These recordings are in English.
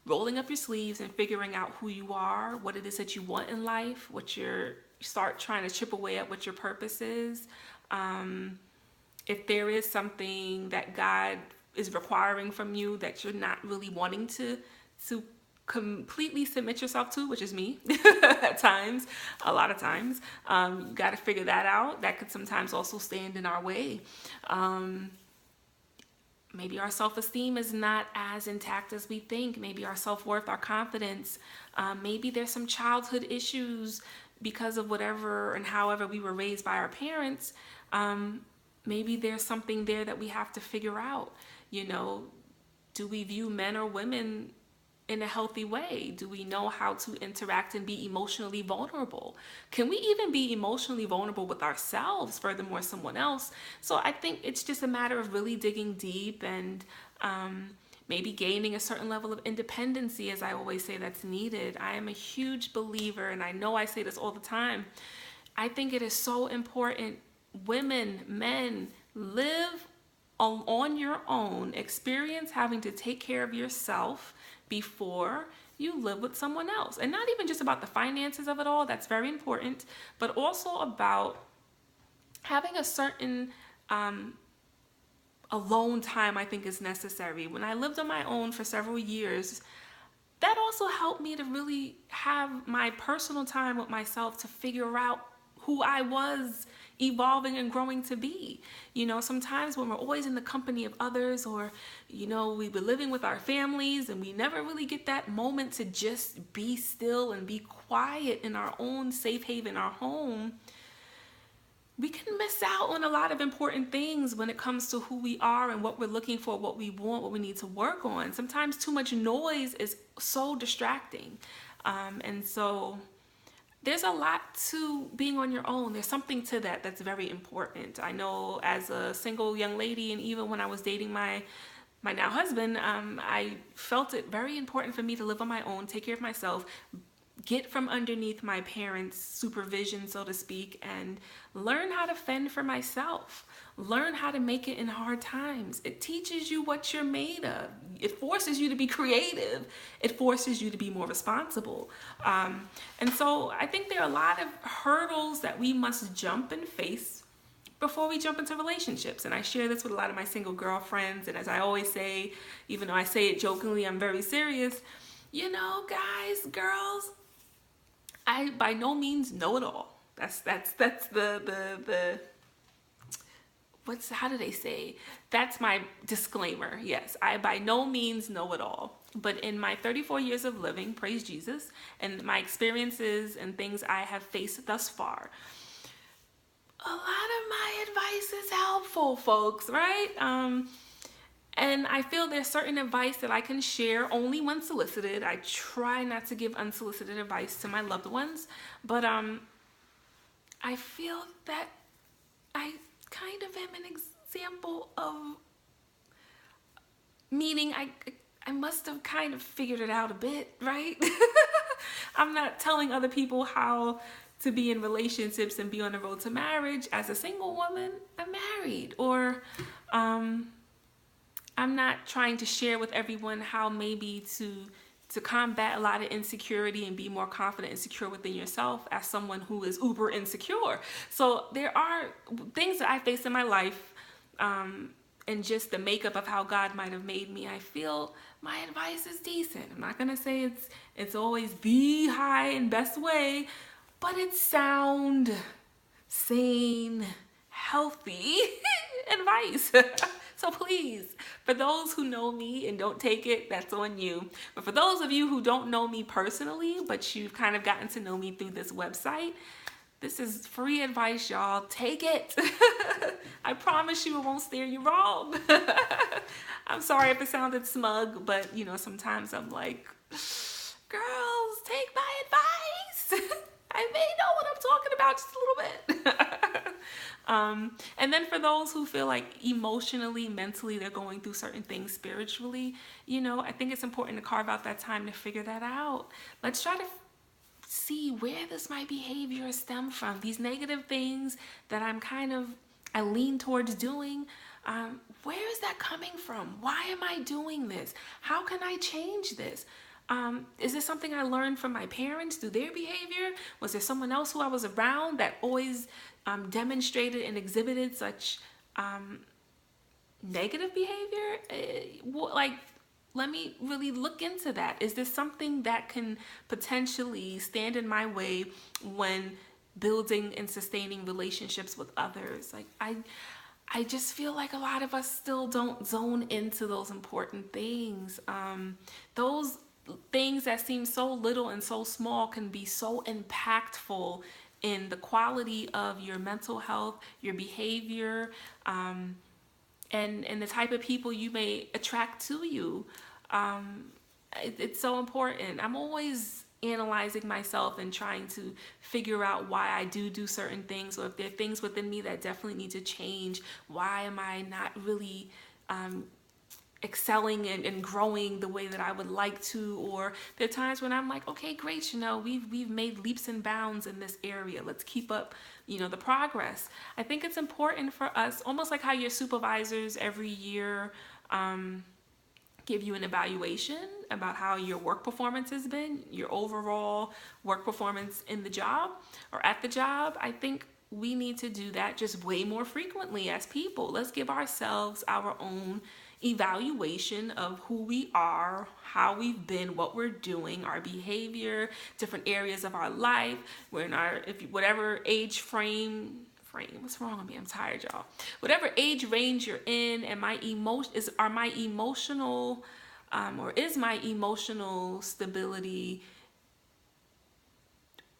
rolling up your sleeves and figuring out who you are, what it is that you want in life, start trying to chip away at what your purpose is. If there is something that God is requiring from you that you're not really wanting to completely submit yourself to, which is me at times, a lot of times, you got to figure that out. That could sometimes also stand in our way. Maybe our self-esteem is not as intact as we think. Maybe our self-worth, our confidence. Maybe there's some childhood issues because of whatever and however we were raised by our parents. Maybe there's something there that we have to figure out. Do we view men or women in a healthy way? Do we know how to interact and be emotionally vulnerable? Can we even be emotionally vulnerable with ourselves, furthermore someone else? So I think it's just a matter of really digging deep and maybe gaining a certain level of independency, as I always say, that's needed. I am a huge believer, and I know I say this all the time, I think it is so important, women, men, live on your own, experience having to take care of yourself before you live with someone else. And not even just about the finances of it all, that's very important, but also about having a certain alone time I think is necessary. When I lived on my own for several years, that also helped me to really have my personal time with myself to figure out who I was evolving and growing to be. Sometimes when we're always in the company of others, or, we were living with our families and we never really get that moment to just be still and be quiet in our own safe haven, our home, we can miss out on a lot of important things when it comes to who we are and what we're looking for, what we want, what we need to work on. Sometimes too much noise is so distracting. And so there's a lot to being on your own. There's something to that that's very important. I know as a single young lady, and even when I was dating my now husband, I felt it very important for me to live on my own, take care of myself, get from underneath my parents' supervision, so to speak, and learn how to fend for myself. Learn how to make it in hard times. It teaches you what you're made of. It forces you to be creative. It forces you to be more responsible. And so I think there are a lot of hurdles that we must jump and face before we jump into relationships. And I share this with a lot of my single girlfriends. And as I always say, even though I say it jokingly, I'm very serious. Guys, girls, I by no means know it all. That's the how do they say? That's my disclaimer. Yes, I by no means know it all. But in my 34 years of living, praise Jesus, and my experiences and things I have faced thus far, a lot of my advice is helpful, folks, right? And I feel there's certain advice that I can share only when solicited. I try not to give unsolicited advice to my loved ones, but I feel that I kind of am an example of, meaning I must have kind of figured it out a bit, right? I'm not telling other people how to be in relationships and be on the road to marriage. As a single woman, I'm married. Or I'm not trying to share with everyone how maybe to combat a lot of insecurity and be more confident and secure within yourself as someone who is uber insecure. So there are things that I face in my life, and just the makeup of how God might have made me. I feel my advice is decent. I'm not gonna say it's always the high and best way, but it's sound, sane, healthy advice. So please, for those who know me and don't take it, that's on you. But for those of you who don't know me personally, but you've kind of gotten to know me through this website, this is free advice, y'all. Take it. I promise you it won't steer you wrong. I'm sorry if it sounded smug, but sometimes I'm like, girls, take my advice. I may know what I'm talking about just a little bit. And then for those who feel like emotionally, mentally, they're going through certain things spiritually, I think it's important to carve out that time to figure that out. Let's try to see where this my behavior stem from. These negative things that I lean towards doing. Where is that coming from? Why am I doing this? How can I change this? Is this something I learned from my parents through their behavior? Was there someone else who I was around that always demonstrated and exhibited such negative behavior? Like, let me really look into that. Is this something that can potentially stand in my way when building and sustaining relationships with others? Like, I just feel like a lot of us still don't zone into those important things. Those things that seem so little and so small can be so impactful in the quality of your mental health, your behavior, and the type of people you may attract to you. It's so important. I'm always analyzing myself and trying to figure out why I do certain things, or if there are things within me that definitely need to change. Why am I not really excelling and growing the way that I would like to? Or there are times when I'm like, okay, great, we've made leaps and bounds in this area. Let's keep up, the progress. I think it's important for us, almost like how your supervisors every year give you an evaluation about how your work performance has been, your overall work performance in the job or at the job. I think we need to do that just way more frequently as people. Let's give ourselves our own evaluation of who we are, how we've been, what we're doing, our behavior, different areas of our life. We're in our, whatever age frame, what's wrong with me? I'm tired, y'all. Whatever age range you're in, and is my emotional stability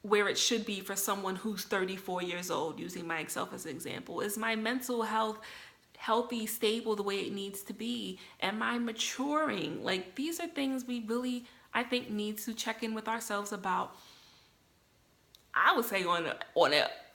where it should be for someone who's 34 years old, using myself as an example? Is my mental health healthy, stable, the way it needs to be? Am I maturing? Like, these are things we really, I think, need to check in with ourselves about. I would say on a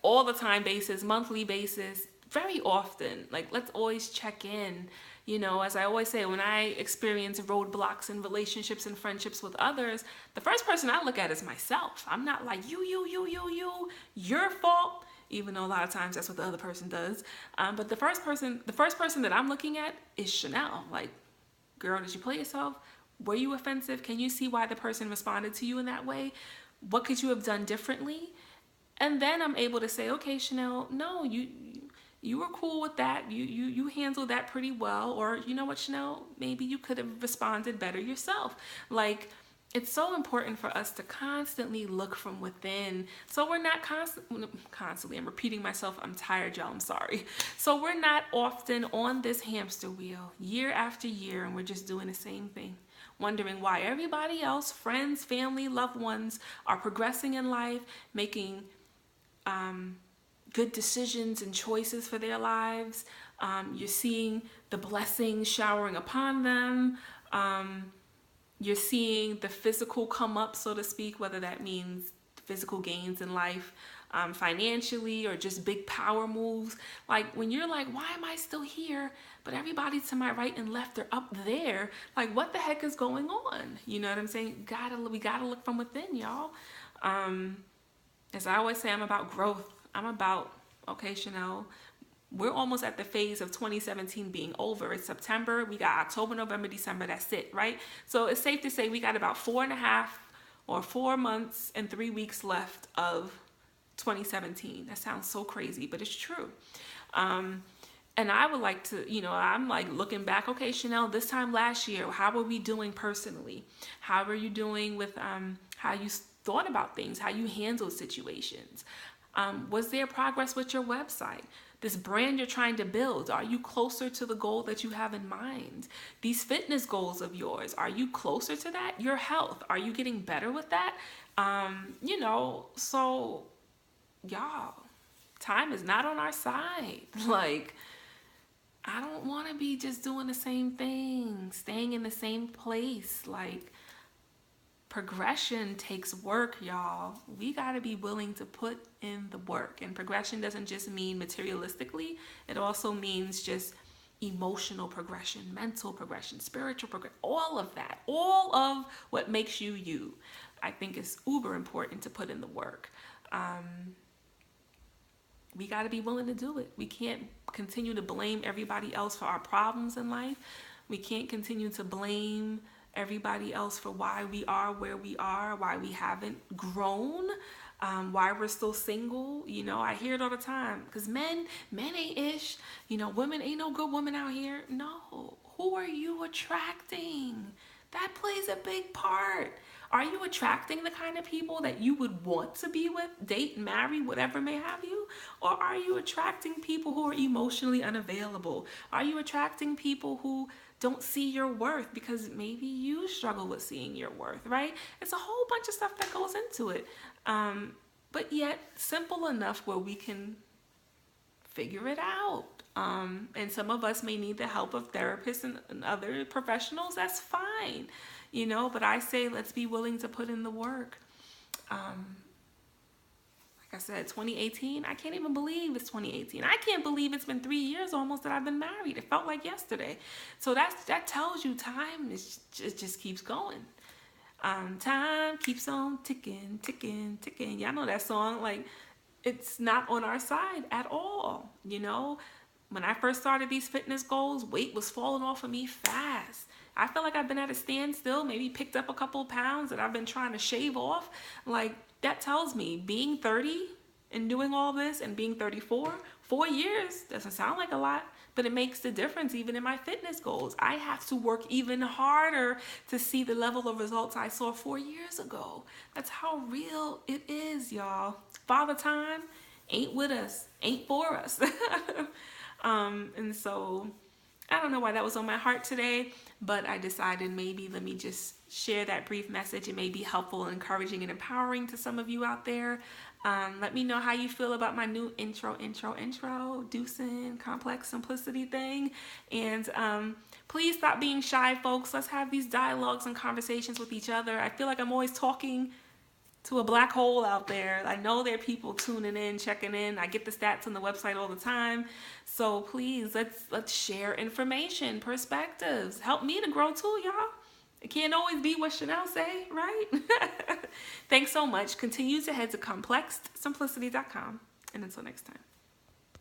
all the time basis, monthly basis, very often. Like, let's always check in. As I always say, when I experience roadblocks in relationships and friendships with others, the first person I look at is myself. I'm not like, your fault, even though a lot of times that's what the other person does. But the first person that I'm looking at is Chanel. Like, girl, did you play yourself? Were you offensive? Can you see why the person responded to you in that way? What could you have done differently? And then I'm able to say, okay, Chanel, no, you were cool with that. You handled that pretty well. Or, you know what, Chanel, maybe you could have responded better yourself. Like, it's so important for us to constantly look from within. So we're not constantly, I'm repeating myself. I'm tired, y'all. I'm sorry. So we're not often on this hamster wheel year after year, and we're just doing the same thing, wondering why everybody else, friends, family, loved ones, are progressing in life, making good decisions and choices for their lives. You're seeing the blessings showering upon them. You're seeing the physical come up, so to speak, whether that means physical gains in life, financially, or just big power moves. Like, when you're like, why am I still here? But everybody to my right and left are up there. Like, what the heck is going on? You know what I'm saying? We gotta look from within, y'all. As I always say, I'm about growth. I'm about, okay, Chanel, we're almost at the phase of 2017 being over. It's September. We got October, November, December. That's it, right? So it's safe to say we got about 4 months and 3 weeks left of 2017. That sounds so crazy, but it's true. And I would like to, I'm like looking back, okay, Chanel, this time last year, how were we doing personally? How were you doing with how you thought about things, how you handled situations? Was there progress with your website? This brand you're trying to build, are you closer to the goal that you have in mind? These fitness goals of yours, are you closer to that? Your health, are you getting better with that? So y'all, time is not on our side. Like, I don't want to be just doing the same thing, staying in the same place. Like, progression takes work, y'all. We got to be willing to put in the work. And progression doesn't just mean materialistically. It also means just emotional progression, mental progression, spiritual progression, all of that. All of what makes you you, I think, is uber important to put in the work. We got to be willing to do it. We can't continue to blame everybody else for our problems in life. We can't continue to blame everybody else for why we are where we are, why we haven't grown, why we're still single. You know, I hear it all the time. Because men ain't ish. You know, women ain't no good women out here. No. Who are you attracting? That plays a big part. Are you attracting the kind of people that you would want to be with, date, marry, whatever may have you? Or are you attracting people who are emotionally unavailable? Are you attracting people who don't see your worth because maybe you struggle with seeing your worth, right? It's a whole bunch of stuff that goes into it. But yet simple enough where we can figure it out. And some of us may need the help of therapists and other professionals. That's fine, you know, but I say let's be willing to put in the work. Like I said, 2018, I can't even believe it's 2018. I can't believe it's been 3 years almost that I've been married. It felt like yesterday. So that tells you time it just keeps going. Time keeps on ticking, ticking, ticking. Y'all know that song. Like, it's not on our side at all, you know. When I first started these fitness goals, weight was falling off of me fast. I feel like I've been at a standstill, maybe picked up a couple of pounds that I've been trying to shave off. Like, that tells me being 30 and doing all this and being 34, 4 years doesn't sound like a lot, but it makes the difference even in my fitness goals. I have to work even harder to see the level of results I saw 4 years ago. That's how real it is, y'all. Father Time ain't with us, ain't for us. And so I don't know why that was on my heart today, but I decided maybe let me just share that brief message. It may be helpful and encouraging and empowering to some of you out there. Let me know how you feel about my new intro, Deucin Complex Simplicity thing. And please stop being shy, folks. Let's have these dialogues and conversations with each other. I feel like I'm always talking to a black hole out there. I know there are people tuning in, checking in. I get the stats on the website all the time. So please, let's share information, perspectives. Help me to grow too, y'all. It can't always be what Chanel say, right? Thanks so much. Continue to head to complexedsimplicity.com. And until next time.